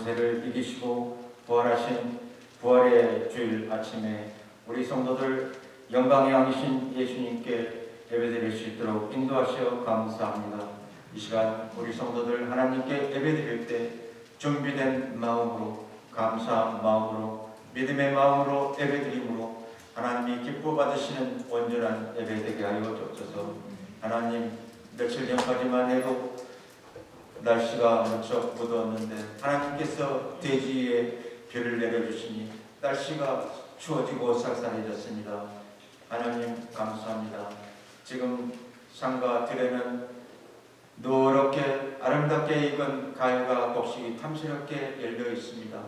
권세를 이기시고 부활하신 부활의 주일 아침에 우리 성도들 영광의 왕이신 예수님께 예배드릴 수 있도록 인도하시어 감사합니다. 이 시간 우리 성도들 하나님께 예배드릴 때 준비된 마음으로, 감사한 마음으로, 믿음의 마음으로 예배드림으로 하나님이 기뻐 받으시는 온전한 예배 되게 하여 주옵소서. 하나님, 며칠 전까지만 해도 날씨가 무척 무더웠는데 하나님께서 대지에 비를 내려주시니 날씨가 추워지고 쌀쌀해졌습니다. 하나님 감사합니다. 지금 산과 들에는 노랗게 아름답게 익은 가을과 곡식이 탐스럽게 열려 있습니다.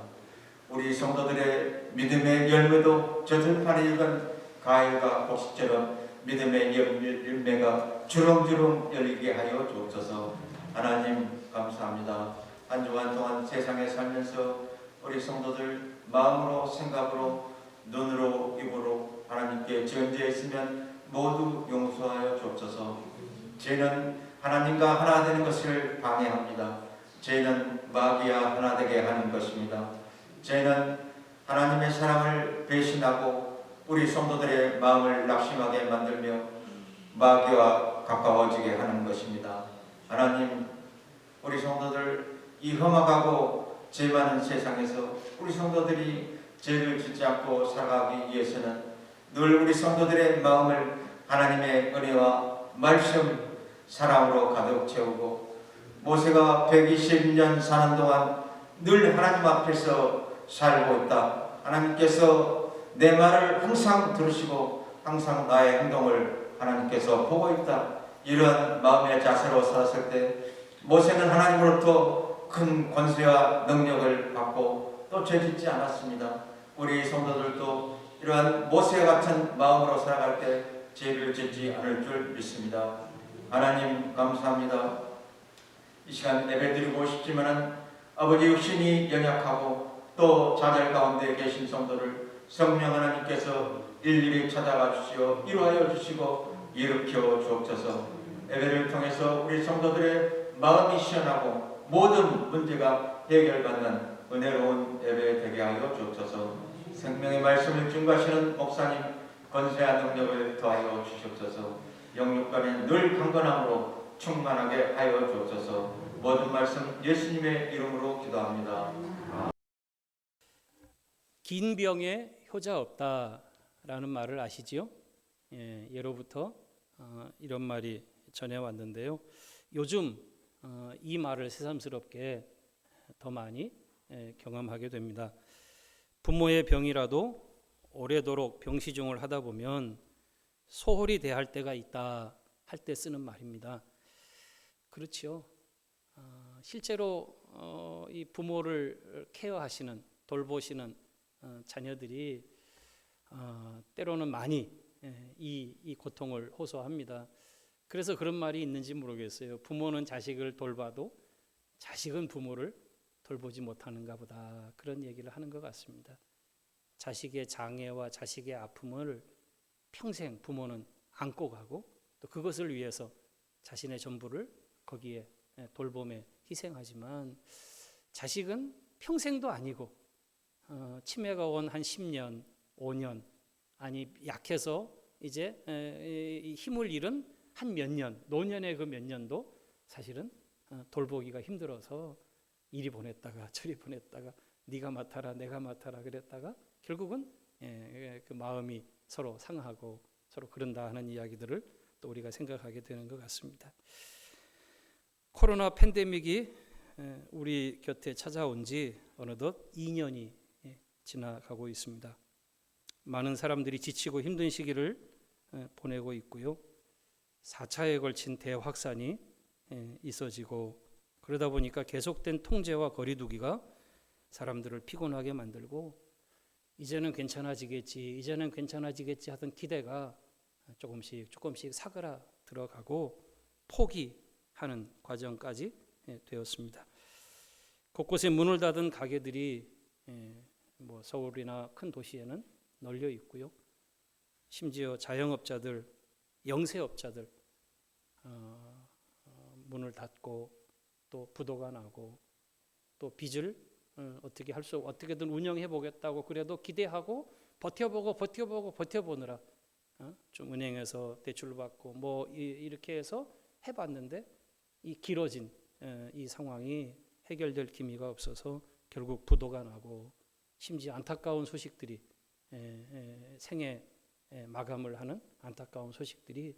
우리 성도들의 믿음의 열매도 저 들판에 익은 가을과 곡식처럼 믿음의 열매가 주렁주렁 열리게 하여 주옵소서. 하나님 감사합니다. 한 주간 동안 세상에 살면서 우리 성도들 마음으로, 생각으로, 눈으로, 입으로 하나님께 전제했으면 모두 용서하여 주옵소서. 죄는 하나님과 하나 되는 것을 방해합니다. 죄는 마귀와 하나 되게 하는 것입니다. 죄는 하나님의 사랑을 배신하고 우리 성도들의 마음을 낙심하게 만들며 마귀와 가까워지게 하는 것입니다. 하나님, 우리 성도들 이 험악하고 죄 많은 세상에서 우리 성도들이 죄를 짓지 않고 살아가기 위해서는 늘 우리 성도들의 마음을 하나님의 은혜와 말씀, 사랑으로 가득 채우고 모세가 120년 사는 동안 늘 하나님 앞에서 살고 있다. 하나님께서 내 말을 항상 들으시고 항상 나의 행동을 하나님께서 보고 있다. 이런 마음의 자세로 살았을 때 모세는 하나님으로부터 큰 권세와 능력을 받고 또 죄짓지 않았습니다. 우리 성도들도 이러한 모세 같은 마음으로 살아갈 때 죄를 짓지 않을 줄 믿습니다. 하나님 감사합니다. 이 시간 예배드리고 싶지만 아버지 육신이 연약하고 또 좌절 가운데 계신 성도를 성령 하나님께서 일일이 찾아가 주시어 이루하여 주시고 일으켜 주옵소서. 예배를 통해서 우리 성도들의 마음이 시원하고 모든 문제가 해결받는 은혜로운 예배 되게 하여 주옵소서. 생명의 말씀을 증거하시는 목사님 권세와 능력을 더하여 주시옵소서. 영육간에 늘 강건함으로 충만하게 하여 주옵소서. 모든 말씀 예수님의 이름으로 기도합니다. 긴 병에 효자 없다라는 말을 아시지요? 예로부터 이런 말이 전해왔는데요. 요즘 이 말을 새삼스럽게 더 많이 경험하게 됩니다. 부모의 병이라도 오래도록 병시중을 하다 보면 소홀히 대할 때가 있다 할 때 쓰는 말입니다. 그렇죠. 실제로 이 부모를 케어하시는, 돌보시는 자녀들이 때로는 많이 이 고통을 호소합니다. 그래서 그런 말이 있는지 모르겠어요. 부모는 자식을 돌봐도 자식은 부모를 돌보지 못하는가 보다, 그런 얘기를 하는 것 같습니다. 자식의 장애와 자식의 아픔을 평생 부모는 안고 가고 또 그것을 위해서 자신의 전부를 거기에 돌봄에 희생하지만 자식은 평생도 아니고 치매가 온 한 10년, 5년, 아니 약해서 이제 힘을 잃은 한 몇 년, 노년의 그 몇 년도 사실은 돌보기가 힘들어서 이리 보냈다가 저리 보냈다가 네가 맡아라 내가 맡아라 그랬다가 결국은 그 마음이 서로 상하고 서로 그런다 하는 이야기들을 또 우리가 생각하게 되는 것 같습니다. 코로나 팬데믹이 우리 곁에 찾아온 지 어느덧 2년이 지나가고 있습니다. 많은 사람들이 지치고 힘든 시기를 보내고 있고요. 4차에 걸친 대확산이 있어지고 그러다 보니까 계속된 통제와 거리두기가 사람들을 피곤하게 만들고 이제는 괜찮아지겠지 하던 기대가 조금씩 사그라들어가고 포기하는 과정까지 되었습니다. 곳곳에 문을 닫은 가게들이 서울이나 큰 도시에는 널려 있고요. 심지어 자영업자들, 영세업자들 문을 닫고 또 부도가 나고 또 빚을 어떻게 할 수 어떻게든 운영해 보겠다고 그래도 기대하고 버텨보느라 좀 은행에서 대출을 받고 뭐 이렇게 해서 해봤는데 이 길어진 이 상황이 해결될 기미가 없어서 결국 부도가 나고 심지어 안타까운 소식들이 생애 마감을 하는 안타까운 소식들이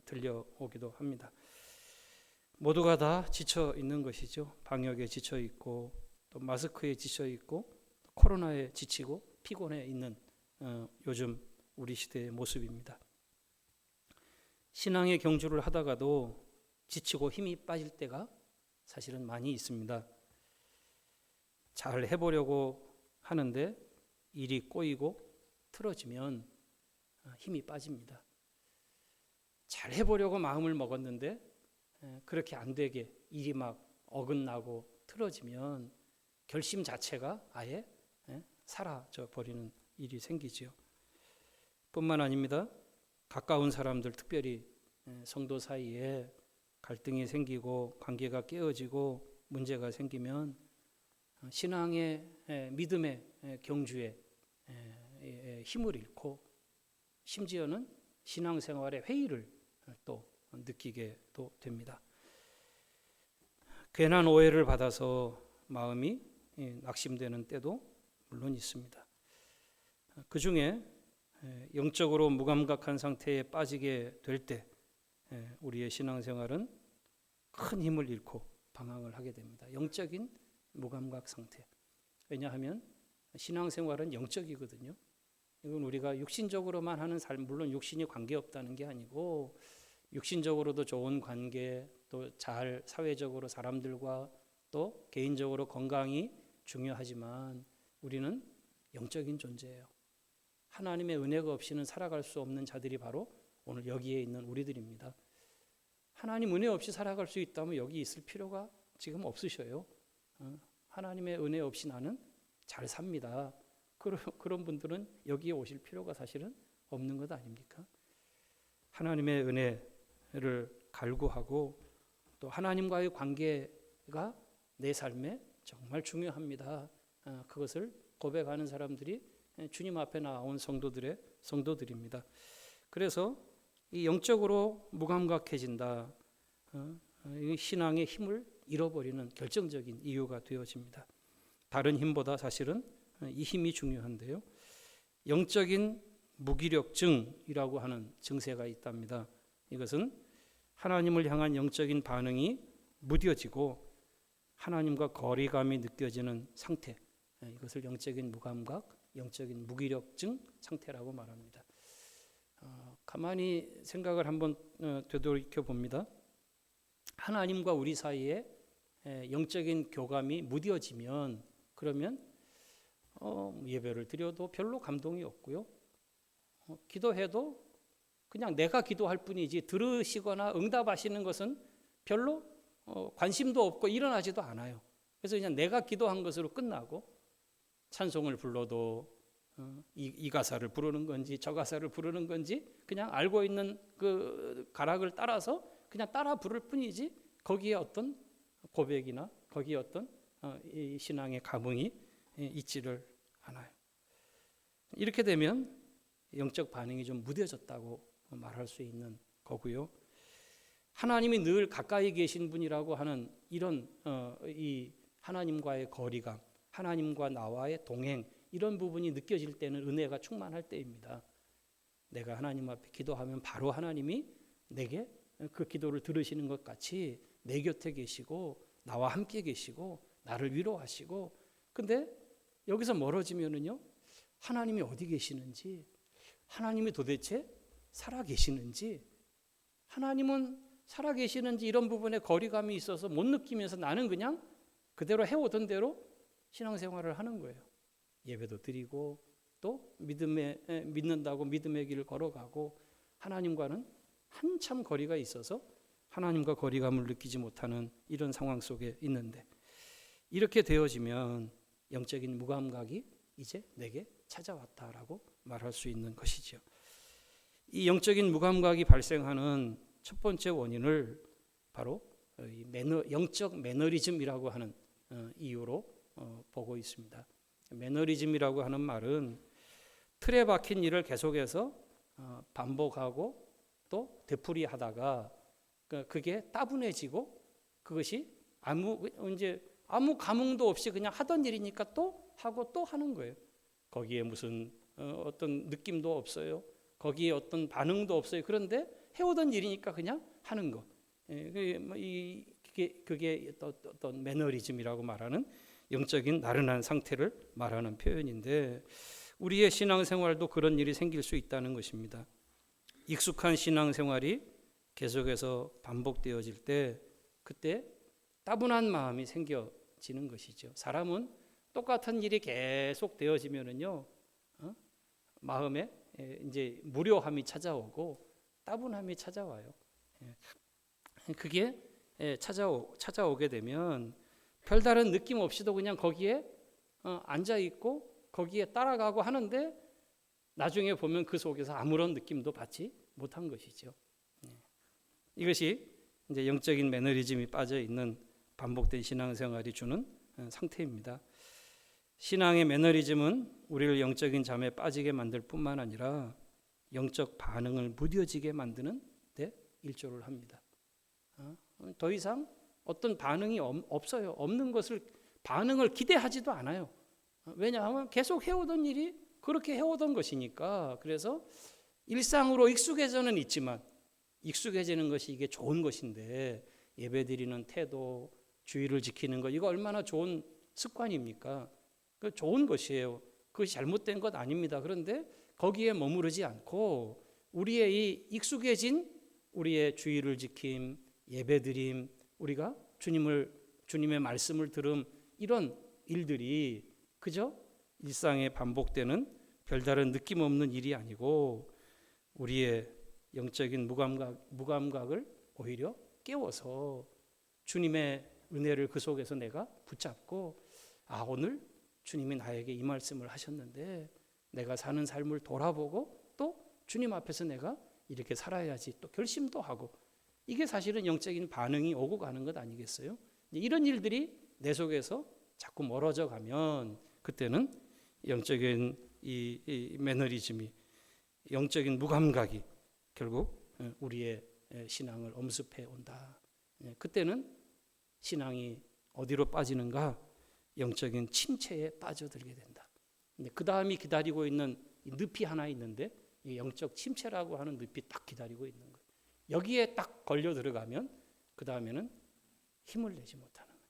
들려오기도 합니다. 모두가 다 지쳐 있는 것이죠. 방역에 지쳐 있고 또 마스크에 지쳐 있고 코로나에 지치고 피곤해 있는 요즘 우리 시대의 모습입니다. 신앙의 경주를 하다가도 지치고 힘이 빠질 때가 사실은 많이 있습니다. 잘 해보려고 하는데 일이 꼬이고 틀어지면 힘이 빠집니다. 잘 해보려고 마음을 먹었는데 그렇게 안 되게 일이 막 어긋나고 틀어지면 결심 자체가 아예 사라져 버리는 일이 생기지요. 뿐만 아닙니다. 가까운 사람들, 특별히 성도 사이에 갈등이 생기고 관계가 깨어지고 문제가 생기면 신앙의 믿음의 경주에 힘을 잃고 심지어는 신앙생활의 회의를 또 느끼게 또 됩니다. 괜한 오해를 받아서 마음이 낙심되는 때도 물론 있습니다. 그 중에 영적으로 무감각한 상태에 빠지게 될 때 우리의 신앙생활은 큰 힘을 잃고 방황을 하게 됩니다. 영적인 무감각 상태. 왜냐하면 신앙생활은 영적이거든요. 이건 우리가 육신적으로만 하는 삶, 물론 육신이 관계없다는 게 아니고 육신적으로도 좋은 관계, 또 잘 사회적으로 사람들과 또 개인적으로 건강이 중요하지만 우리는 영적인 존재예요. 하나님의 은혜가 없이는 살아갈 수 없는 자들이 바로 오늘 여기에 있는 우리들입니다. 하나님 은혜 없이 살아갈 수 있다면 여기 있을 필요가 지금 없으셔요. 하나님의 은혜 없이 나는 잘 삽니다. 그런 분들은 여기에 오실 필요가 사실은 없는 것 아닙니까? 하나님의 은혜를 갈구하고 또 하나님과의 관계가 내 삶에 정말 중요합니다. 그것을 고백하는 사람들이 주님 앞에 나온 성도들입니다. 그래서 이 영적으로 무감각해진다. 신앙의 힘을 잃어버리는 결정적인 이유가 되어집니다. 다른 힘보다 사실은 이 힘이 중요한데요. 영적인 무기력증이라고 하는 증세가 있답니다. 이것은 하나님을 향한 영적인 반응이 무뎌지고 하나님과 거리감이 느껴지는 상태, 이것을 영적인 무감각, 영적인 무기력증 상태라고 말합니다. 가만히 생각을 한번 되돌이켜 봅니다. 하나님과 우리 사이에 영적인 교감이 무뎌지면 그러면 예배를 드려도 별로 감동이 없고요. 기도해도 그냥 내가 기도할 뿐이지 들으시거나 응답하시는 것은 별로 관심도 없고 일어나지도 않아요. 그래서 그냥 내가 기도한 것으로 끝나고 찬송을 불러도 이 가사를 부르는 건지 저 가사를 부르는 건지 그냥 알고 있는 그 가락을 따라서 그냥 따라 부를 뿐이지 거기에 어떤 고백이나 거기에 어떤 이 신앙의 감흥이 있지를 않아요. 이렇게 되면 영적 반응이 좀 무뎌졌다고 말할 수 있는 거고요. 하나님이 늘 가까이 계신 분이라고 하는 이런 이 하나님과의 거리감, 하나님과 나와의 동행 이런 부분이 느껴질 때는 은혜가 충만할 때입니다. 내가 하나님 앞에 기도하면 바로 하나님이 내게 그 기도를 들으시는 것 같이 내 곁에 계시고 나와 함께 계시고 나를 위로하시고 근데 여기서 멀어지면은요 하나님이 어디 계시는지 하나님이 도대체 살아 계시는지 하나님은 살아 계시는지 이런 부분에 거리감이 있어서 못 느끼면서 나는 그냥 그대로 해오던 대로 신앙생활을 하는 거예요. 예배도 드리고 또 믿는다고 믿음의 길을 걸어가고 하나님과는 한참 거리가 있어서 하나님과 거리감을 느끼지 못하는 이런 상황 속에 있는데 이렇게 되어지면 영적인 무감각이 이제 내게 찾아왔다라고 말할 수 있는 것이죠. 이 영적인 무감각이 발생하는 첫 번째 원인을 바로 영적 매너리즘이라고 하는 이유로 보고 있습니다. 매너리즘이라고 하는 말은 틀에 박힌 일을 계속해서 반복하고 또 되풀이하다가 그게 따분해지고 그것이 아무 감흥도 없이 그냥 하던 일이니까 또 하고 또 하는 거예요. 거기에 무슨 어떤 느낌도 없어요. 거기에 어떤 반응도 없어요. 그런데 해오던 일이니까 그냥 하는 거. 그게 어떤 매너리즘이라고 말하는 영적인 나른한 상태를 말하는 표현인데 우리의 신앙생활도 그런 일이 생길 수 있다는 것입니다. 익숙한 신앙생활이 계속해서 반복되어질 때 그때 따분한 마음이 생겨지는 것이죠. 사람은 똑같은 일이 계속 되어지면은요, 마음에 이제 무료함이 찾아오고 따분함이 찾아와요. 그게 찾아오게 되면 별다른 느낌 없이도 그냥 거기에 앉아 있고 거기에 따라가고 하는데 나중에 보면 그 속에서 아무런 느낌도 받지 못한 것이죠. 이것이 이제 영적인 매너리즘이 빠져 있는 반복된 신앙생활이 주는 상태입니다. 신앙의 매너리즘은 우리를 영적인 잠에 빠지게 만들 뿐만 아니라 영적 반응을 무뎌지게 만드는 데 일조를 합니다. 더 이상 어떤 반응이 없어요. 없는 것을 반응을 기대하지도 않아요. 왜냐하면 계속 해오던 일이 그렇게 해오던 것이니까. 그래서 일상으로 익숙해져는 있지만 익숙해지는 것이 이게 좋은 것인데 예배드리는 태도, 주의를 지키는 것 이거 얼마나 좋은 습관입니까? 그 좋은 것이에요. 그것이 잘못된 것 아닙니다. 그런데 거기에 머무르지 않고 우리의 이 익숙해진 우리의 주의를 지킴, 예배드림, 우리가 주님의 말씀을 들음 이런 일들이 그저 일상에 반복되는 별다른 느낌 없는 일이 아니고 우리의 영적인 무감각을 오히려 깨워서 주님의 은혜를 그 속에서 내가 붙잡고 오늘 주님이 나에게 이 말씀을 하셨는데 내가 사는 삶을 돌아보고 또 주님 앞에서 내가 이렇게 살아야지 또 결심도 하고 이게 사실은 영적인 반응이 오고 가는 것 아니겠어요? 이런 일들이 내 속에서 자꾸 멀어져 가면 그때는 영적인 이 매너리즘이 영적인 무감각이 결국 우리의 신앙을 엄습해 온다. 그때는 신앙이 어디로 빠지는가? 영적인 침체에 빠져들게 된다. 그 다음이 기다리고 있는 늪이 하나 있는데 이 영적 침체라고 하는 늪이 딱 기다리고 있는 거예요. 여기에 딱 걸려 들어가면 그 다음에는 힘을 내지 못하는 거예요.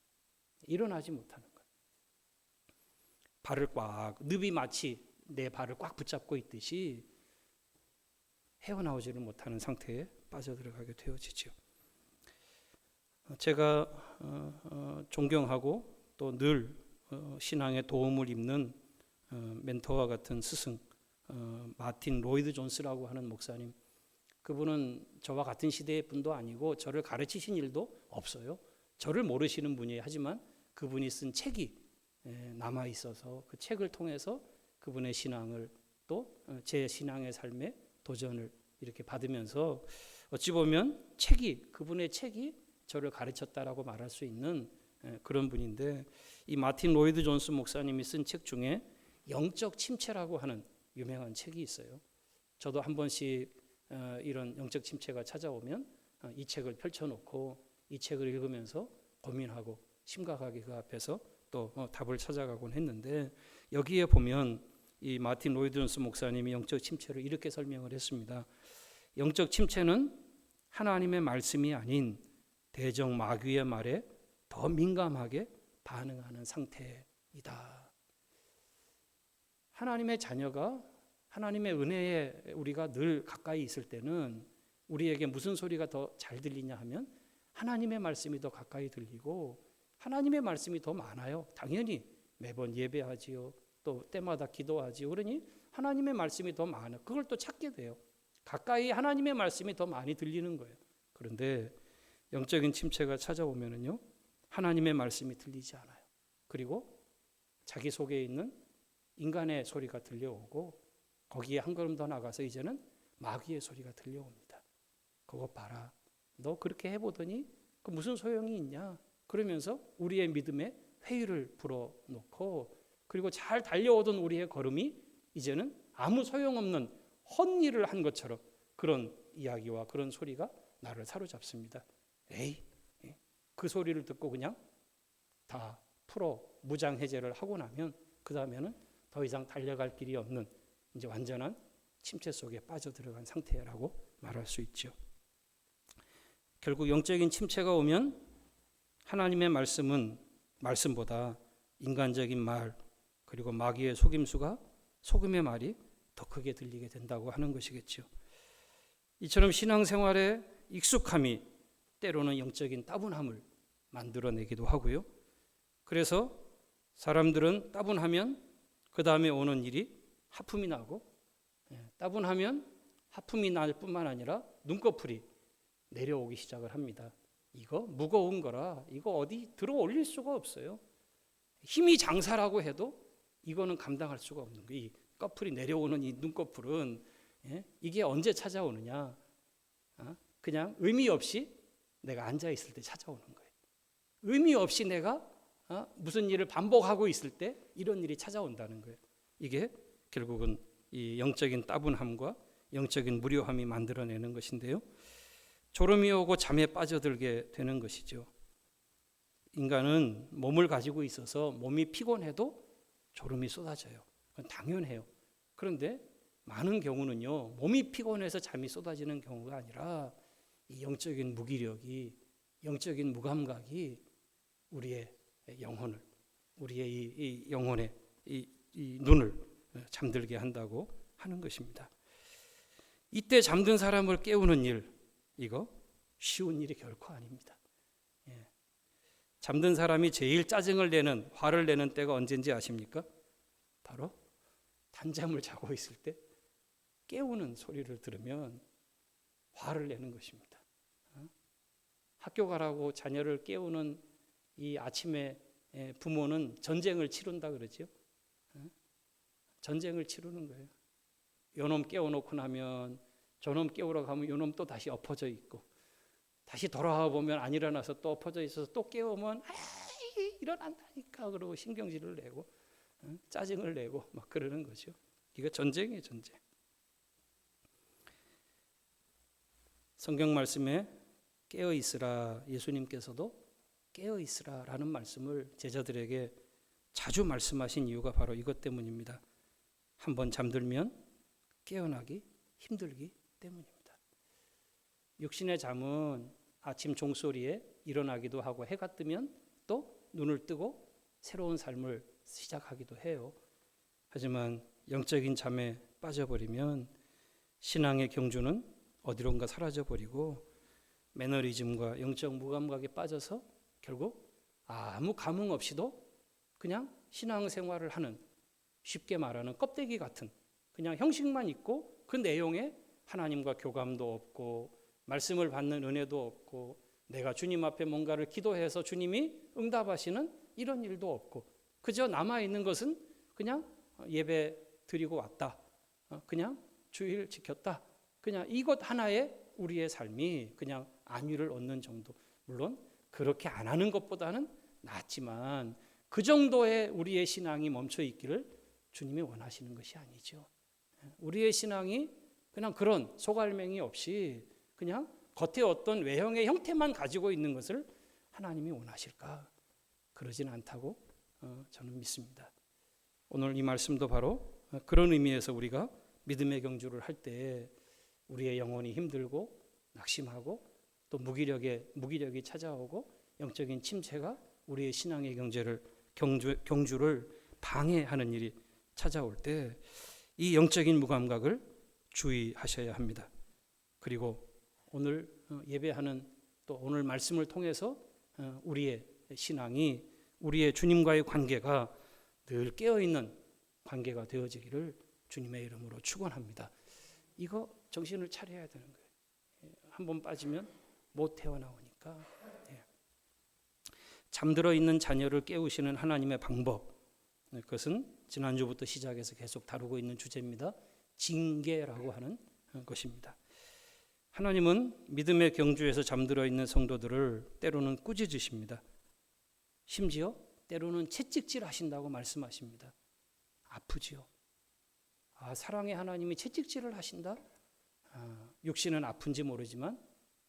일어나지 못하는 거예요. 발을 꽉 늪이 마치 내 발을 꽉 붙잡고 있듯이 헤어나오지를 못하는 상태에 빠져들어가게 되어지죠. 제가 존경하고 또 늘 신앙에 도움을 입는 멘토와 같은 스승 마틴 로이드 존스라고 하는 목사님 그분은 저와 같은 시대의 분도 아니고 저를 가르치신 일도 없어요. 저를 모르시는 분이에요. 하지만 그분이 쓴 책이 남아 있어서 그 책을 통해서 그분의 신앙을 또 제 신앙의 삶에 도전을 이렇게 받으면서 어찌 보면 그분의 책이 저를 가르쳤다라고 말할 수 있는 그런 분인데 이 마틴 로이드 존스 목사님이 쓴 책 중에 영적 침체라고 하는 유명한 책이 있어요. 저도 한 번씩 이런 영적 침체가 찾아오면 이 책을 펼쳐놓고 이 책을 읽으면서 고민하고 심각하게 그 앞에서 또 답을 찾아가곤 했는데 여기에 보면 이 마틴 로이드 존스 목사님이 영적 침체를 이렇게 설명을 했습니다. 영적 침체는 하나님의 말씀이 아닌 대적 마귀의 말에 더 민감하게 반응하는 상태이다. 하나님의 자녀가 하나님의 은혜에 우리가 늘 가까이 있을 때는 우리에게 무슨 소리가 더 잘 들리냐 하면 하나님의 말씀이 더 가까이 들리고 하나님의 말씀이 더 많아요. 당연히 매번 예배하지요. 또 때마다 기도하지요. 그러니 하나님의 말씀이 더 많아요. 그걸 또 찾게 돼요. 가까이 하나님의 말씀이 더 많이 들리는 거예요. 그런데 영적인 침체가 찾아오면은요. 하나님의 말씀이 들리지 않아요. 그리고 자기 속에 있는 인간의 소리가 들려오고 거기에 한 걸음 더 나가서 이제는 마귀의 소리가 들려옵니다. 그거 봐라. 너 그렇게 해보더니 그 무슨 소용이 있냐. 그러면서 우리의 믿음에 회의를 불어놓고 그리고 잘 달려오던 우리의 걸음이 이제는 아무 소용없는 헛일을 한 것처럼 그런 이야기와 그런 소리가 나를 사로잡습니다. 에이, 그 소리를 듣고 그냥 다 풀어 무장해제를 하고 나면 그 다음에는 더 이상 달려갈 길이 없는 이제 완전한 침체 속에 빠져들어간 상태라고 말할 수 있죠. 결국 영적인 침체가 오면 하나님의 말씀은 말씀보다 인간적인 말 그리고 마귀의 속임수가 속임의 말이 더 크게 들리게 된다고 하는 것이겠죠. 이처럼 신앙생활의 익숙함이 때로는 영적인 따분함을 만들어내기도 하고요. 그래서 사람들은 따분하면 그 다음에 오는 일이 하품이 나고 따분하면 하품이 날 뿐만 아니라 눈꺼풀이 내려오기 시작을 합니다. 이거 무거운 거라 이거 어디 들어 올릴 수가 없어요. 힘이 장사라고 해도 이거는 감당할 수가 없는 거예요. 이 꺼풀이 내려오는 이 눈꺼풀은 이게 언제 찾아오느냐? 그냥 의미 없이 내가 앉아 있을 때 찾아오는 거예요. 의미 없이 내가 무슨 일을 반복하고 있을 때 이런 일이 찾아온다는 거예요. 이게 결국은 이 영적인 따분함과 영적인 무료함이 만들어내는 것인데요. 졸음이 오고 잠에 빠져들게 되는 것이죠. 인간은 몸을 가지고 있어서 몸이 피곤해도 졸음이 쏟아져요. 그건 당연해요. 그런데 많은 경우는요, 몸이 피곤해서 잠이 쏟아지는 경우가 아니라 이 영적인 무기력이, 영적인 무감각이 우리의 영혼을, 우리의 이 영혼의 이 눈을 잠들게 한다고 하는 것입니다. 이때 잠든 사람을 깨우는 일, 이거 쉬운 일이 결코 아닙니다. 잠든 사람이 제일 짜증을 내는, 화를 내는 때가 언제인지 아십니까? 바로 단잠을 자고 있을 때 깨우는 소리를 들으면 화를 내는 것입니다. 학교 가라고 자녀를 깨우는 이 아침에 부모는 전쟁을 치른다 그러죠. 전쟁을 치르는 거예요. 요놈 깨워놓고 나면 저놈 깨우러 가면 요놈 또 다시 엎어져 있고 다시 돌아와 보면 안 일어나서 또 엎어져 있어서 또 깨우면 일어난다니까 그러고 신경질을 내고 짜증을 내고 막 그러는 거죠. 이거 전쟁이에요, 전쟁. 성경 말씀에 깨어 있으라, 예수님께서도 깨어 있으라라는 말씀을 제자들에게 자주 말씀하신 이유가 바로 이것 때문입니다. 한번 잠들면 깨어나기 힘들기 때문입니다. 육신의 잠은 아침 종소리에 일어나기도 하고 해가 뜨면 또 눈을 뜨고 새로운 삶을 시작하기도 해요. 하지만 영적인 잠에 빠져버리면 신앙의 경주는 어디론가 사라져버리고 매너리즘과 영적 무감각에 빠져서 결국 아무 감흥 없이도 그냥 신앙생활을 하는, 쉽게 말하는 껍데기 같은 그냥 형식만 있고 그 내용에 하나님과 교감도 없고 말씀을 받는 은혜도 없고 내가 주님 앞에 뭔가를 기도해서 주님이 응답하시는 이런 일도 없고 그저 남아있는 것은 그냥 예배 드리고 왔다, 그냥 주일 지켰다, 그냥 이것 하나에 우리의 삶이 그냥 안위를 얻는 정도. 물론 그렇게 안 하는 것보다는 낫지만 그 정도의 우리의 신앙이 멈춰 있기를 주님이 원하시는 것이 아니죠. 우리의 신앙이 그냥 그런 소갈맹이 없이 그냥 겉에 어떤 외형의 형태만 가지고 있는 것을 하나님이 원하실까? 그러진 않다고 저는 믿습니다. 오늘 이 말씀도 바로 그런 의미에서 우리가 믿음의 경주를 할 때 우리의 영혼이 힘들고 낙심하고 또 무기력이 찾아오고 영적인 침체가 우리의 신앙의 경주를 방해하는 일이 찾아올 때 이 영적인 무감각을 주의하셔야 합니다. 그리고 오늘 예배하는 또 오늘 말씀을 통해서 우리의 신앙이 우리의 주님과의 관계가 늘 깨어있는 관계가 되어지기를 주님의 이름으로 축원합니다. 이거 정신을 차려야 되는 거예요. 한번 빠지면 못 태어나오니까. 잠들어 있는 자녀를 깨우시는 하나님의 방법, 그것은 지난주부터 시작해서 계속 다루고 있는 주제입니다. 징계라고 하는 것입니다. 하나님은 믿음의 경주에서 잠들어 있는 성도들을 때로는 꾸짖으십니다. 심지어 때로는 채찍질 하신다고 말씀하십니다. 아프지요. 사랑의 하나님이 채찍질을 하신다? 육신은 아픈지 모르지만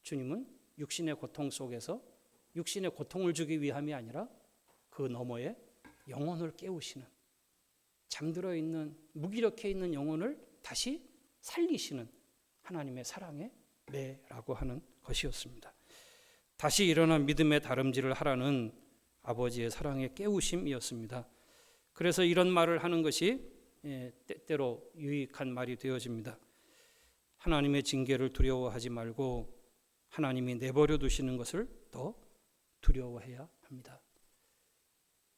주님은 육신의 고통 속에서 육신의 고통을 주기 위함이 아니라 그 너머에 영혼을 깨우시는, 잠들어 있는, 무기력해 있는 영혼을 다시 살리시는 하나님의 사랑의 매라고 하는 것이었습니다. 다시 일어난 믿음의 다름질을 하라는 아버지의 사랑의 깨우심이었습니다. 그래서 이런 말을 하는 것이 때때로 유익한 말이 되어집니다. 하나님의 징계를 두려워하지 말고 하나님이 내버려 두시는 것을 더 두려워해야 합니다.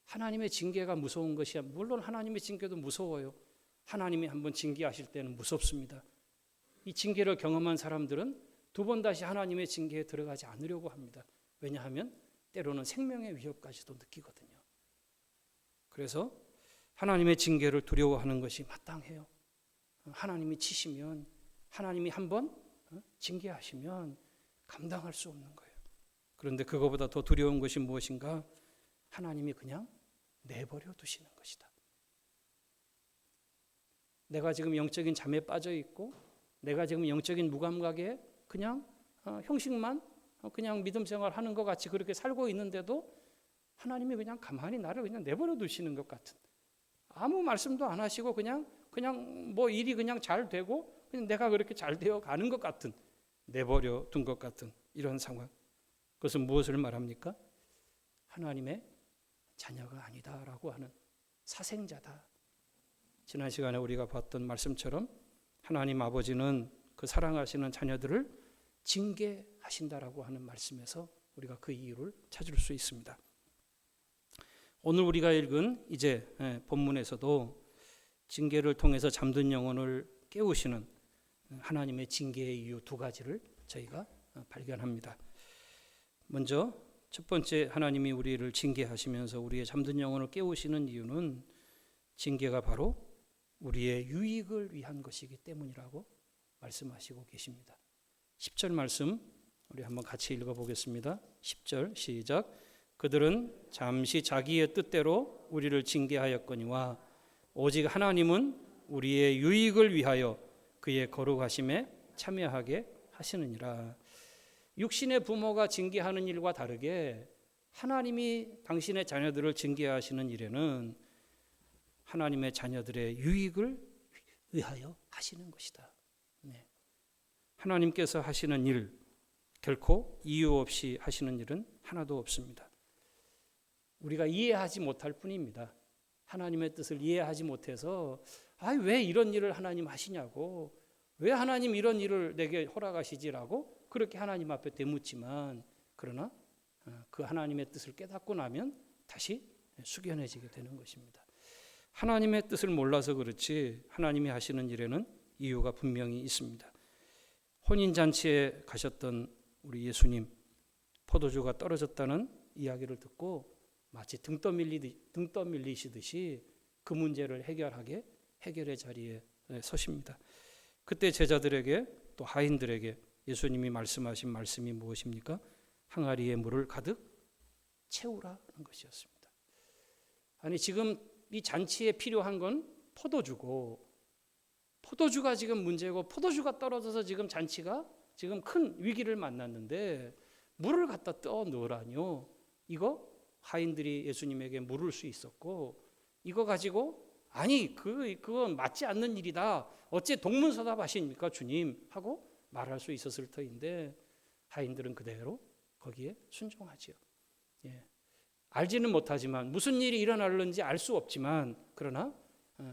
하나님의 징계가 무서운 것이야. 물론 하나님의 징계도 무서워요. 하나님이 한번 징계하실 때는 무섭습니다. 이 징계를 경험한 사람들은 두 번 다시 하나님의 징계에 들어가지 않으려고 합니다. 왜냐하면 때로는 생명의 위협까지도 느끼거든요. 그래서 하나님의 징계를 두려워하는 것이 마땅해요. 하나님이 치시면, 하나님이 한번 징계하시면 감당할 수 없는 거예요. 그런데 그거보다 더 두려운 것이 무엇인가? 하나님이 그냥 내버려 두시는 것이다. 내가 지금 영적인 잠에 빠져 있고, 내가 지금 영적인 무감각에 그냥 형식만 그냥 믿음 생활하는 것 같이 그렇게 살고 있는데도 하나님이 그냥 가만히 나를 그냥 내버려 두시는 것 같은, 아무 말씀도 안 하시고 그냥 뭐 일이 그냥 잘 되고 그냥 내가 그렇게 잘 되어 가는 것 같은, 내버려 둔 것 같은 이런 상황. 그것은 무엇을 말합니까? 하나님의 자녀가 아니다라고 하는, 사생자다. 지난 시간에 우리가 봤던 말씀처럼 하나님 아버지는 그 사랑하시는 자녀들을 징계하신다라고 하는 말씀에서 우리가 그 이유를 찾을 수 있습니다. 오늘 우리가 읽은 이제 본문에서도 징계를 통해서 잠든 영혼을 깨우시는 하나님의 징계의 이유 두 가지를 저희가 발견합니다. 먼저 첫 번째, 하나님이 우리를 징계하시면서 우리의 잠든 영혼을 깨우시는 이유는 징계가 바로 우리의 유익을 위한 것이기 때문이라고 말씀하시고 계십니다. 10절 말씀 우리 한번 같이 읽어보겠습니다. 10절 시작. 그들은 잠시 자기의 뜻대로 우리를 징계하였거니와 오직 하나님은 우리의 유익을 위하여 그의 거룩하심에 참여하게 하시느니라. 육신의 부모가 징계하는 일과 다르게 하나님이 당신의 자녀들을 징계하시는 일에는 하나님의 자녀들의 유익을 위하여 하시는 것이다. 네. 하나님께서 하시는 일, 결코 이유 없이 하시는 일은 하나도 없습니다. 우리가 이해하지 못할 뿐입니다. 하나님의 뜻을 이해하지 못해서 왜 이런 일을 하나님 하시냐고, 왜 하나님 이런 일을 내게 허락하시지라고 그렇게 하나님 앞에 되묻지만, 그러나 그 하나님의 뜻을 깨닫고 나면 다시 숙연해지게 되는 것입니다. 하나님의 뜻을 몰라서 그렇지 하나님이 하시는 일에는 이유가 분명히 있습니다. 혼인잔치에 가셨던 우리 예수님, 포도주가 떨어졌다는 이야기를 듣고 마치 등 떠밀리시듯이 그 문제를 해결의 자리에 서십니다. 그때 제자들에게 또 하인들에게 예수님이 말씀하신 말씀이 무엇입니까? 항아리에 물을 가득 채우라는 것이었습니다. 아니, 지금 이 잔치에 필요한 건 포도주고, 포도주가 지금 문제고, 포도주가 떨어져서 지금 잔치가 지금 큰 위기를 만났는데 물을 갖다 떠 넣으라뇨. 이거 하인들이 예수님에게 물을 수 있었고, 이거 가지고 그건 맞지 않는 일이다. 어째 동문서답하십니까 주님? 하고 말할 수 있었을 터인데 하인들은 그대로 거기에 순종하지요. 예. 알지는 못하지만, 무슨 일이 일어날는지 알 수 없지만, 그러나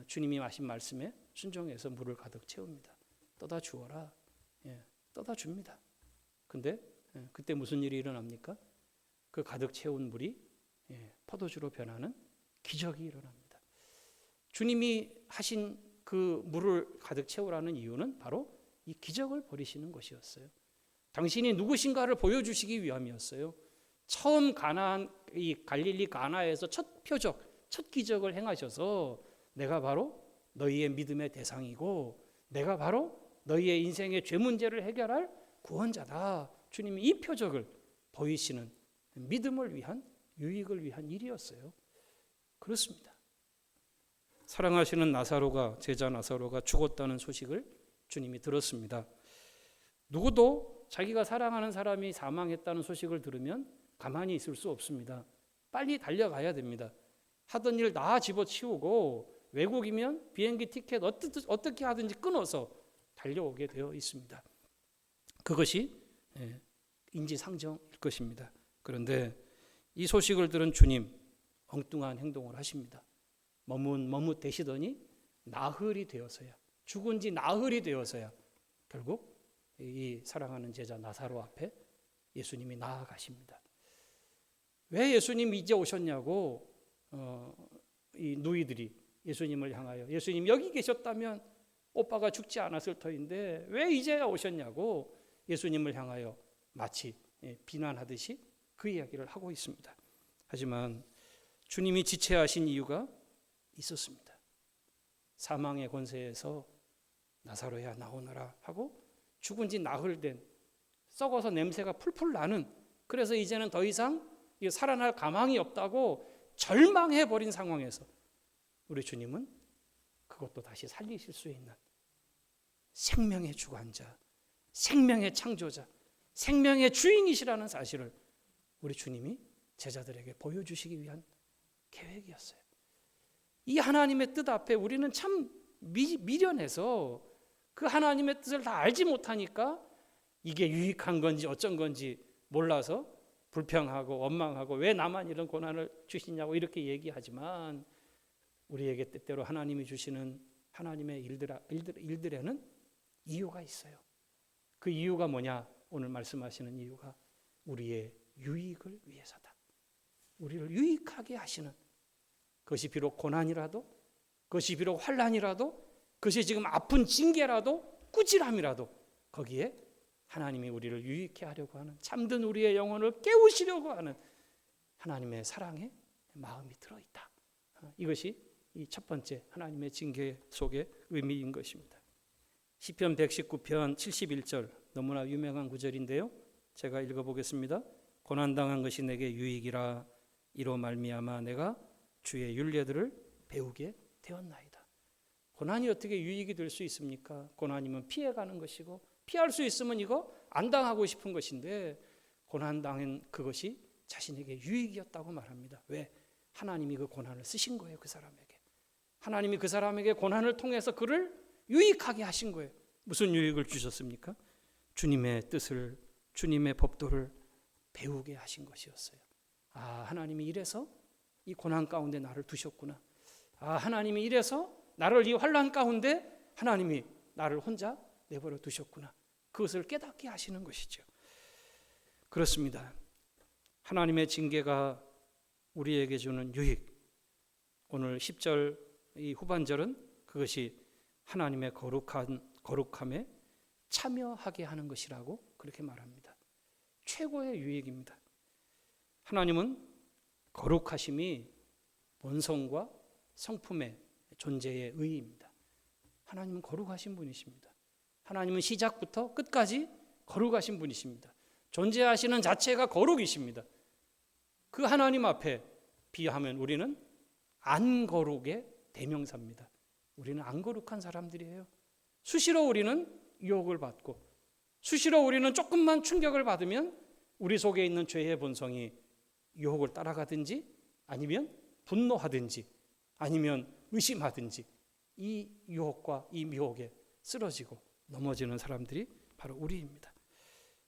주님이 하신 말씀에 순종해서 물을 가득 채웁니다. 떠다 주어라. 예. 떠다 줍니다. 근데 그때 무슨 일이 일어납니까? 그 가득 채운 물이 포도주로 변하는 기적이 일어납니다. 주님이 하신 그 물을 가득 채우라는 이유는 바로 이 기적을 벌이시는 것이었어요. 당신이 누구신가를 보여주시기 위함이었어요. 처음 이 갈릴리 가나에서 첫 표적, 첫 기적을 행하셔서 내가 바로 너희의 믿음의 대상이고, 내가 바로 너희의 인생의 죄 문제를 해결할 구원자다. 주님이 이 표적을 보이시는 믿음을 위한, 유익을 위한 일이었어요. 그렇습니다. 사랑하시는 나사로가, 제자 나사로가 죽었다는 소식을 주님이 들었습니다. 누구도 자기가 사랑하는 사람이 사망했다는 소식을 들으면 가만히 있을 수 없습니다. 빨리 달려가야 됩니다. 하던 일 다 집어치우고 외국이면 비행기 티켓 어떻게 하든지 끊어서 달려오게 되어 있습니다. 그것이 인지상정일 것입니다. 그런데 이 소식을 들은 주님 엉뚱한 행동을 하십니다. 머뭇대시더니 나흘이 되어서야, 죽은 지 나흘이 되어서야 결국 이 사랑하는 제자 나사로 앞에 예수님이 나아가십니다. 왜 예수님 이제 오셨냐고 이 누이들이 예수님을 향하여, 예수님 여기 계셨다면 오빠가 죽지 않았을 터인데 왜 이제야 오셨냐고 예수님을 향하여 마치 비난하듯이 그 이야기를 하고 있습니다. 하지만 주님이 지체하신 이유가 있었습니다. 사망의 권세에서 나사로야 나오너라 하고 죽은 지 나흘 된, 썩어서 냄새가 풀풀 나는, 그래서 이제는 더 이상 살아날 가망이 없다고 절망해버린 상황에서 우리 주님은 그것도 다시 살리실 수 있는 생명의 주관자, 생명의 창조자, 생명의 주인이시라는 사실을 우리 주님이 제자들에게 보여주시기 위한 계획이었어요. 이 하나님의 뜻 앞에 우리는 참 미련해서 그 하나님의 뜻을 다 알지 못하니까 이게 유익한 건지 어쩐 건지 몰라서 불평하고 원망하고 왜 나만 이런 고난을 주시냐고 이렇게 얘기하지만, 우리에게 때때로 하나님이 주시는 하나님의 일들에는 이유가 있어요. 그 이유가 뭐냐? 오늘 말씀하시는 이유가 우리의 유익을 위해서다. 우리를 유익하게 하시는, 그것이 비록 고난이라도, 그것이 비록 환난이라도, 그것이 지금 아픈 징계라도, 꾸지람이라도 거기에 하나님이 우리를 유익해 하려고 하는, 잠든 우리의 영혼을 깨우시려고 하는 하나님의 사랑의 마음이 들어있다. 이것이 이 첫 번째 하나님의 징계 속의 의미인 것입니다. 시편 119편 71절, 너무나 유명한 구절인데요. 제가 읽어보겠습니다. 고난당한 것이 내게 유익이라, 이로 말미암아 내가 주의 율례들을 배우게 되었나이다. 고난이 어떻게 유익이 될 수 있습니까? 고난이면 피해가는 것이고, 피할 수 있으면 이거 안 당하고 싶은 것인데, 고난당한 그것이 자신에게 유익이었다고 말합니다. 왜? 하나님이 그 고난을 쓰신 거예요. 그 사람에게. 하나님이 그 사람에게 고난을 통해서 그를 유익하게 하신 거예요. 무슨 유익을 주셨습니까? 주님의 뜻을, 주님의 법도를 배우게 하신 것이었어요. 아, 하나님이 이래서 이 고난 가운데 나를 두셨구나. 아, 하나님이 이래서 나를 이 환난 가운데 하나님이 나를 혼자 내버려 두셨구나. 그것을 깨닫게 하시는 것이죠. 그렇습니다. 하나님의 징계가 우리에게 주는 유익, 오늘 10절 이 후반절은 그것이 하나님의 거룩함에 참여하게 하는 것이라고 그렇게 말합니다. 최고의 유익입니다. 하나님은 거룩하심이 본성과 성품의 존재의 의의입니다. 하나님은 거룩하신 분이십니다. 하나님은 시작부터 끝까지 거룩하신 분이십니다. 존재하시는 자체가 거룩이십니다. 그 하나님 앞에 비하면 우리는 안 거룩의 대명사입니다. 우리는 안 거룩한 사람들이에요. 수시로 우리는 유혹을 받고, 수시로 우리는 조금만 충격을 받으면 우리 속에 있는 죄의 본성이 유혹을 따라가든지, 아니면 분노하든지, 아니면 의심하든지, 이 유혹과 이 미혹에 쓰러지고 넘어지는 사람들이 바로 우리입니다.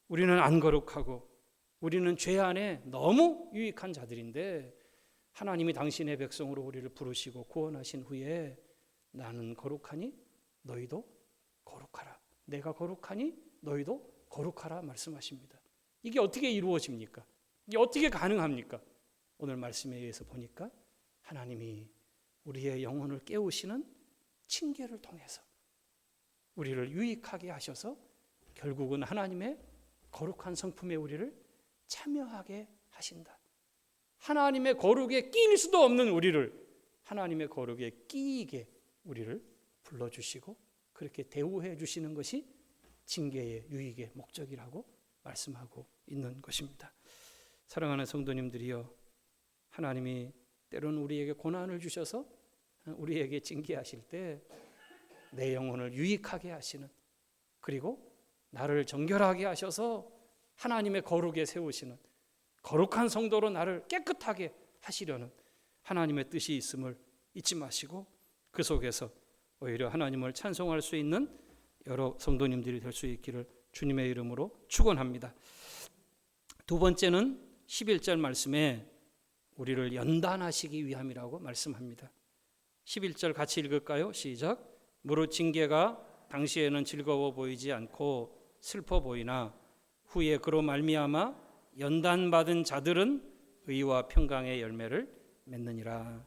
우리는 안 거룩하고 우리는 죄 안에 너무 유익한 자들인데, 하나님이 당신의 백성으로 우리를 부르시고 구원하신 후에 나는 거룩하니 너희도 거룩하라, 내가 거룩하니 너희도 거룩하라 말씀하십니다. 이게 어떻게 이루어집니까? 이게 어떻게 가능합니까? 오늘 말씀에 의해서 보니까 하나님이 우리의 영혼을 깨우시는 징계를 통해서 우리를 유익하게 하셔서 결국은 하나님의 거룩한 성품에 우리를 참여하게 하신다. 하나님의 거룩에 끼일 수도 없는 우리를 하나님의 거룩에 끼이게 우리를 불러주시고 그렇게 대우해 주시는 것이 징계의 유익의 목적이라고 말씀하고 있는 것입니다. 사랑하는 성도님들이여, 하나님이 때로는 우리에게 고난을 주셔서 우리에게 징계하실 때 내 영혼을 유익하게 하시는, 그리고 나를 정결하게 하셔서 하나님의 거룩에 세우시는, 거룩한 성도로 나를 깨끗하게 하시려는 하나님의 뜻이 있음을 잊지 마시고 그 속에서 오히려 하나님을 찬송할 수 있는 여러 성도님들이 될 수 있기를 주님의 이름으로 축원합니다. 두 번째는 11절 말씀에 우리를 연단하시기 위함이라고 말씀합니다. 11절 같이 읽을까요? 시작. 무릇 징계가 당시에는 즐거워 보이지 않고 슬퍼 보이나 후에 그로 말미암아 연단받은 자들은 의와 평강의 열매를 맺느니라.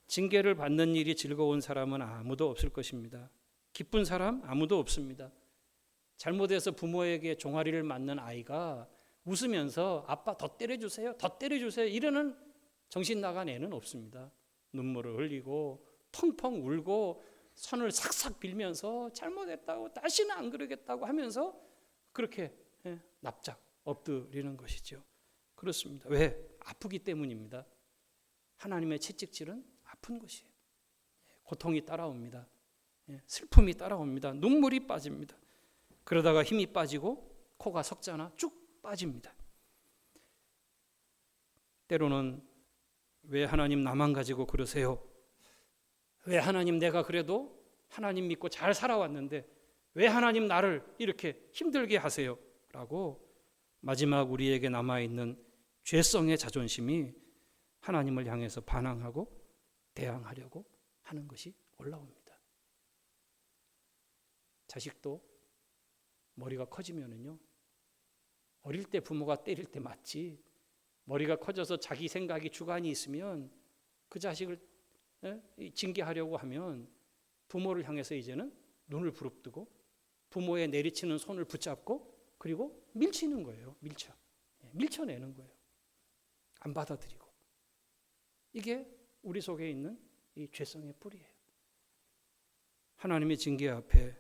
징계를 받는 일이 즐거운 사람은 아무도 없을 것입니다. 기쁜 사람 아무도 없습니다. 잘못해서 부모에게 종아리를 맞는 아이가 웃으면서 아빠 더 때려주세요, 더 때려주세요 이러는 정신 나간 애는 없습니다. 눈물을 흘리고 펑펑 울고 손을 삭삭 빌면서 잘못했다고 다시는 안 그러겠다고 하면서 그렇게 납작 엎드리는 것이죠. 그렇습니다. 왜? 아프기 때문입니다. 하나님의 채찍질은 아픈 것이에요. 고통이 따라옵니다. 슬픔이 따라옵니다. 눈물이 빠집니다. 그러다가 힘이 빠지고 코가 석자나 쭉 빠집니다. 때로는 왜 하나님 나만 가지고 그러세요? 왜 하나님 내가 그래도 하나님 믿고 잘 살아왔는데 왜 하나님 나를 이렇게 힘들게 하세요? 라고 마지막 우리에게 남아있는 죄성의 자존심이 하나님을 향해서 반항하고 대항하려고 하는 것이 올라옵니다. 자식도 머리가 커지면은요, 어릴 때 부모가 때릴 때 맞지, 머리가 커져서 자기 생각이 주관이 있으면 그 자식을 징계하려고 하면 부모를 향해서 이제는 눈을 부릅뜨고 부모의 내리치는 손을 붙잡고 그리고 밀치는 거예요. 밀쳐내는 거예요. 안 받아들이고. 이게 우리 속에 있는 이 죄성의 뿌리예요. 하나님의 징계 앞에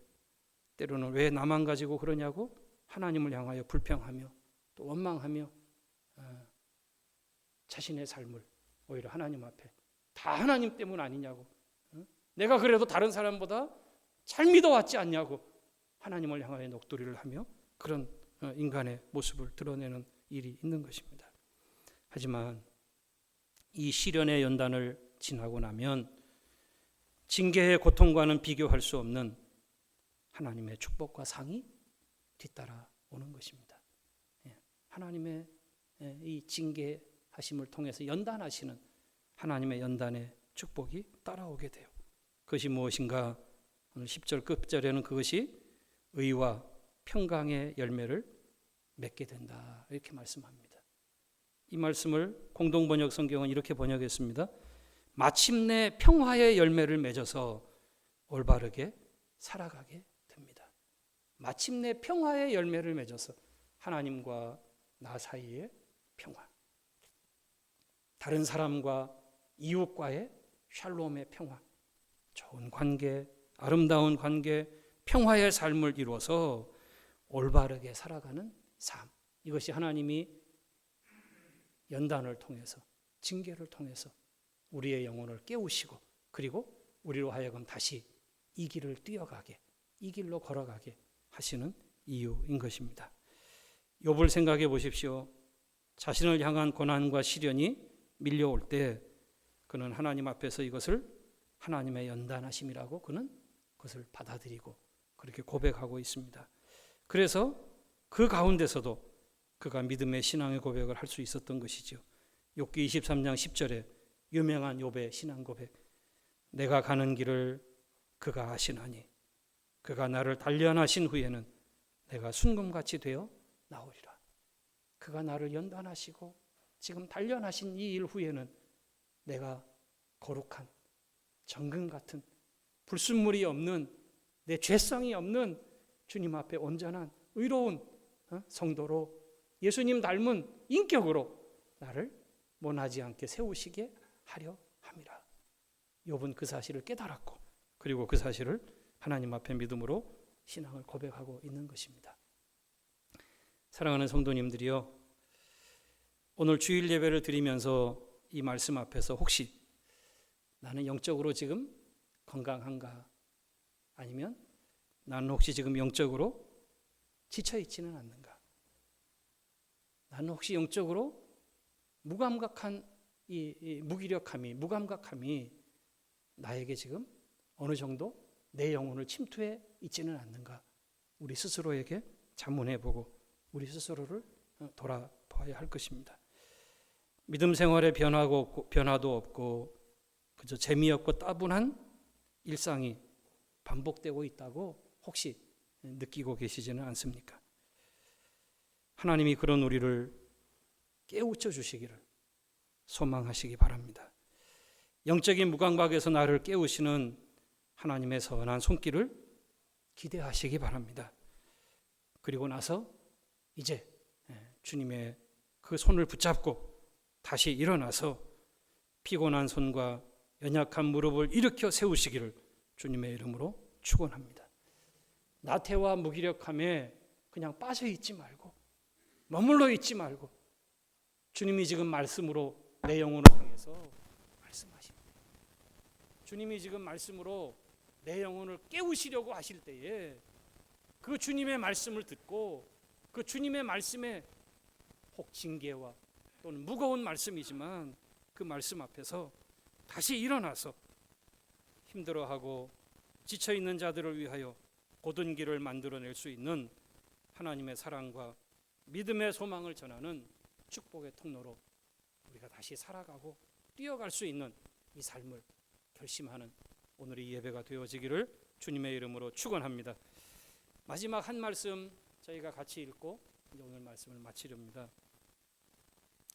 때로는 왜 나만 가지고 그러냐고 하나님을 향하여 불평하며 또 원망하며 자신의 삶을 오히려 하나님 앞에 다 하나님 때문 아니냐고, 내가 그래도 다른 사람보다 잘 믿어왔지 않냐고 하나님을 향하여 녹두리를 하며 그런 인간의 모습을 드러내는 일이 있는 것입니다. 하지만 이 시련의 연단을 지나고 나면 징계의 고통과는 비교할 수 없는 하나님의 축복과 상이 뒤따라 오는 것입니다. 하나님의 이 징계하심을 통해서 연단하시는 하나님의 연단의 축복이 따라오게 돼요. 그것이 무엇인가? 오늘 10절 끝절에는 그것이 의와 평강의 열매를 맺게 된다 이렇게 말씀합니다. 이 말씀을 공동번역 성경은 이렇게 번역했습니다. 마침내 평화의 열매를 맺어서 올바르게 살아가게 됩니다. 마침내 평화의 열매를 맺어서 하나님과 나 사이의 평화, 다른 사람과 이웃과의 샬롬의 평화, 좋은 관계, 아름다운 관계, 평화의 삶을 이루어서 올바르게 살아가는 삶, 이것이 하나님이 연단을 통해서 징계를 통해서 우리의 영혼을 깨우시고 그리고 우리로 하여금 다시 이 길을 뛰어가게, 이 길로 걸어가게 하시는 이유인 것입니다. 욥을 생각해 보십시오. 자신을 향한 고난과 시련이 밀려올 때 그는 하나님 앞에서 이것을 하나님의 연단하심이라고 그는 그것을 받아들이고 그렇게 고백하고 있습니다. 그래서 그 가운데서도 그가 믿음의 신앙의 고백을 할 수 있었던 것이죠. 욥기 23장 10절에 유명한 욥의 신앙 고백, 내가 가는 길을 그가 아시나니 그가 나를 단련하신 후에는 내가 순금같이 되어 나오리라. 그가 나를 연단하시고 지금 단련하신 이 일 후에는 내가 거룩한 정금 같은 불순물이 없는 내 죄성이 없는 주님 앞에 온전한 의로운 성도로 예수님 닮은 인격으로 나를 모나지 않게 세우시게 하려 함이라. 욥은 그 사실을 깨달았고 그리고 그 사실을 하나님 앞에 믿음으로 신앙을 고백하고 있는 것입니다. 사랑하는 성도님들이요, 오늘 주일 예배를 드리면서 이 말씀 앞에서 혹시 나는 영적으로 지금 건강한가? 아니면 나는 혹시 지금 영적으로 지쳐 있지는 않는가? 나는 혹시 영적으로 무감각한 이 무기력함이, 무감각함이 나에게 지금 어느 정도 내 영혼을 침투해 있지는 않는가? 우리 스스로에게 자문해보고 우리 스스로를 돌아봐야 할 것입니다. 믿음 생활에 변화도 없고 그저 재미없고 따분한 일상이 반복되고 있다고 혹시 느끼고 계시지는 않습니까? 하나님이 그런 우리를 깨우쳐 주시기를 소망하시기 바랍니다. 영적인 무감각에서 나를 깨우시는 하나님의 선한 손길을 기대하시기 바랍니다. 그리고 나서 이제 주님의 그 손을 붙잡고 다시 일어나서 피곤한 손과 연약한 무릎을 일으켜 세우시기를 주님의 이름으로 축원합니다. 나태와 무기력함에 그냥 빠져 있지 말고 머물러 있지 말고 주님이 지금 말씀으로 내 영혼을 향해서 말씀하십니다. 주님이 지금 말씀으로 내 영혼을 깨우시려고 하실 때에 그 주님의 말씀을 듣고 그 주님의 말씀에 혹 징계와 또는 무거운 말씀이지만 그 말씀 앞에서 다시 일어나서 힘들어하고 지쳐있는 자들을 위하여 곧은 길을 만들어낼 수 있는 하나님의 사랑과 믿음의 소망을 전하는 축복의 통로로 우리가 다시 살아가고 뛰어갈 수 있는 이 삶을 결심하는 오늘의 예배가 되어지기를 주님의 이름으로 축원합니다. 마지막 한 말씀 저희가 같이 읽고 오늘 말씀을 마치렵니다.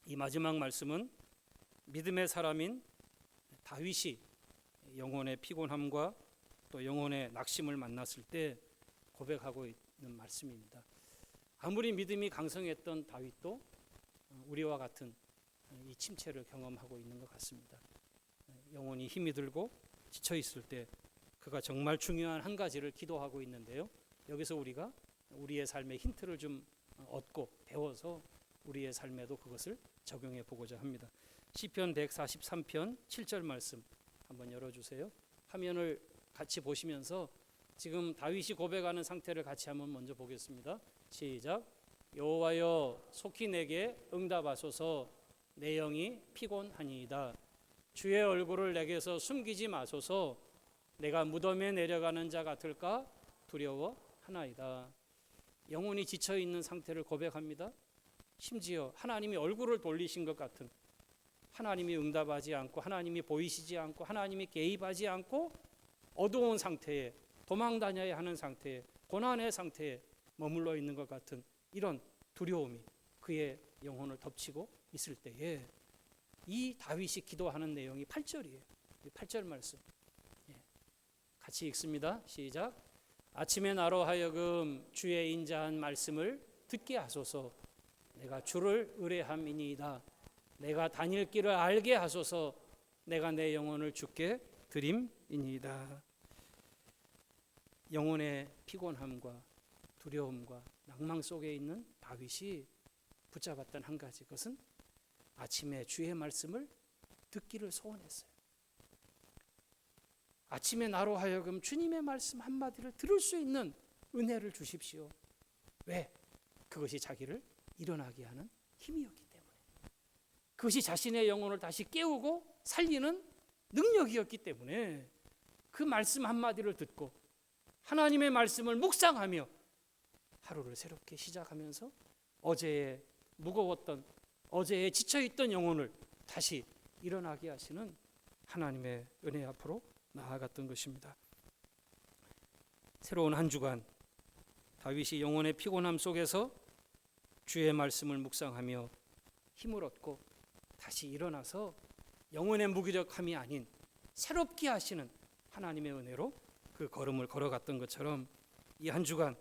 이 마지막 말씀은 믿음의 사람인 다윗이 영혼의 피곤함과 또 영혼의 낙심을 만났을 때 고백하고 있는 말씀입니다. 아무리 믿음이 강성했던 다윗도 우리와 같은 이 침체를 경험하고 있는 것 같습니다. 영혼이 힘이 들고 지쳐 있을 때 그가 정말 중요한 한 가지를 기도하고 있는데요. 여기서 우리가 우리의 삶의 힌트를 좀 얻고 배워서 우리의 삶에도 그것을 적용해 보고자 합니다. 시편 143편 7절 말씀 한번 열어주세요. 화면을 같이 보시면서 지금 다윗이 고백하는 상태를 같이 한번 먼저 보겠습니다. 시작. 여호와여 속히 내게 응답하소서. 내 영이 피곤하니이다. 주의 얼굴을 내게서 숨기지 마소서. 내가 무덤에 내려가는 자 같을까 두려워하나이다. 영혼이 지쳐있는 상태를 고백합니다. 심지어 하나님이 얼굴을 돌리신 것 같은, 하나님이 응답하지 않고 하나님이 보이시지 않고 하나님이 개입하지 않고 어두운 상태에 도망 다녀야 하는 상태에 고난의 상태에 머물러 있는 것 같은 이런 두려움이 그의 영혼을 덮치고 있을 때에 이 다윗이 기도하는 내용이 8절이에요. 8절 말씀 같이 읽습니다. 시작. 아침에 나로 하여금 주의 인자한 말씀을 듣게 하소서. 내가 주를 의뢰함이니이다. 내가 다닐 길을 알게 하소서. 내가 내 영혼을 주께 드림이니이다. 영혼의 피곤함과 두려움과 낭망 속에 있는 다윗이 붙잡았던 한 가지, 그것은 아침에 주의 말씀을 듣기를 소원했어요. 아침에 나로 하여금 주님의 말씀 한마디를 들을 수 있는 은혜를 주십시오. 왜? 그것이 자기를 일어나게 하는 힘이었기 때문에, 그것이 자신의 영혼을 다시 깨우고 살리는 능력이었기 때문에 그 말씀 한마디를 듣고 하나님의 말씀을 묵상하며 하루를 새롭게 시작하면서 어제의 무거웠던, 어제에 지쳐있던 영혼을 다시 일어나게 하시는 하나님의 은혜 앞으로 나아갔던 것입니다. 새로운 한 주간 다윗이 영혼의 피곤함 속에서 주의 말씀을 묵상하며 힘을 얻고 다시 일어나서 영혼의 무기력함이 아닌 새롭게 하시는 하나님의 은혜로 그 걸음을 걸어갔던 것처럼 이 한 주간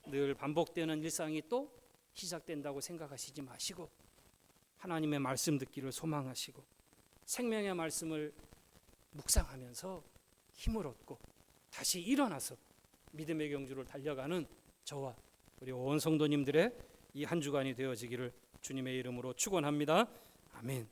늘 반복되는 일상이 또 시작된다고 생각하시지 마시고 하나님의 말씀 듣기를 소망하시고 생명의 말씀을 묵상하면서 힘을 얻고 다시 일어나서 믿음의 경주를 달려가는 저와 우리 온 성도님들의 이 한 주간이 되어지기를 주님의 이름으로 축원합니다. 아멘.